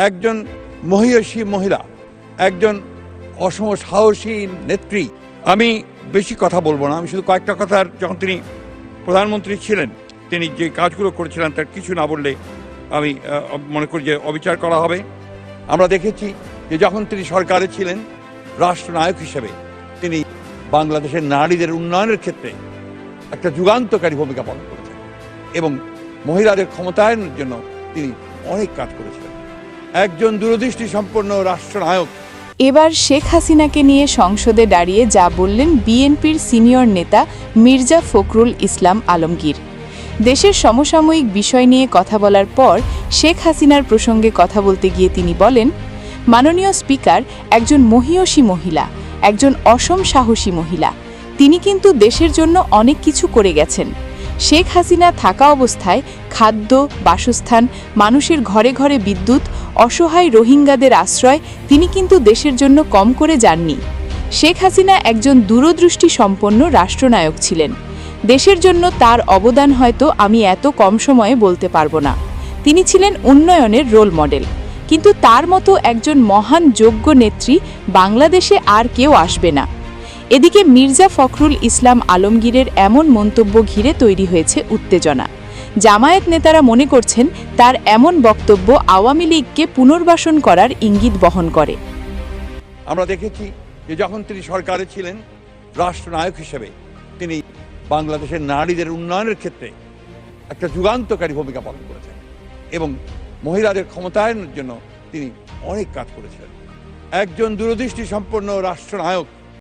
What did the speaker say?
একজন মহিয়সী মহিলা, একজন অসম সাহসী নেত্রী। আমি বেশি কথা বলবো না, আমি শুধু কয়েকটা কথার, যখন তিনি প্রধানমন্ত্রী ছিলেন তিনি যে কাজগুলো করেছিলেন তার কিছু না বললে আমি মনে করি যে অবিচার করা হবে। আমরা দেখেছি যে যখন তিনি সরকারে ছিলেন রাষ্ট্রনায়ক হিসেবে তিনি বাংলাদেশের নারীদের উন্নয়নের ক্ষেত্রে একটা যুগান্তকারী ভূমিকা পালন করেছেন এবং মহিলাদের ক্ষমতায়নের জন্য তিনি অনেক কাজ করেছিলেন। একজন দূরদৃষ্টি সম্পন্ন রাষ্ট্রনায়ক। এবার শেখ হাসিনাকে নিয়ে সংসদে দাঁড়িয়ে যা বললেন বিএনপির সিনিয়র নেতা মির্জা ফখরুল ইসলাম আলমগীর। দেশের সমসাময়িক বিষয় নিয়ে কথা বলার পর শেখ হাসিনার প্রসঙ্গে কথা বলতে গিয়ে তিনি বলেন, মাননীয় স্পিকার একজন মহিয়সী মহিলা, একজন অসম সাহসী মহিলা। তিনি কিন্তু দেশের জন্য অনেক কিছু করে গেছেন। শেখ হাসিনা থাকা অবস্থায় খাদ্য, বাসস্থান, মানুষের ঘরে ঘরে বিদ্যুৎ, অসহায় রোহিঙ্গাদের আশ্রয় তিনি কিন্তু দেশের জন্য কম করে যাননি। শেখ হাসিনা একজন দূরদৃষ্টি সম্পন্ন রাষ্ট্রনায়ক ছিলেন। দেশের জন্য তার অবদান হয়তো আমি এত কম সময়ে বলতে পারবো না। তিনি ছিলেন উন্নয়নের রোল মডেল, কিন্তু তার মতো একজন মহান যোগ্য নেত্রী বাংলাদেশে আর কেউ আসবে না। এদিকে মির্জা ফখরুল ইসলাম আলমগীরের এমন মন্তব্য ঘিরে তৈরি হয়েছে উত্তেজনা। জামায়াত নেতারা মনে করছেন তার এমন বক্তব্য আওয়ামী লীগকে পুনর্বাসন করার ইঙ্গিত বহন করে। আমরা দেখেছি যে যখন তিনি সরকারে ছিলেন রাষ্ট্রনায়ক হিসেবে তিনি বাংলাদেশের নারীদের উন্নয়নের ক্ষেত্রে একটা যুগান্তকারী ভূমিকা পালন করেছেন এবং মহিলাদের ক্ষমতায়নের জন্য তিনি অনেক কাজ করেছিলেন। একজন দূরদৃষ্টি সম্পন্ন রাষ্ট্রনায়ক।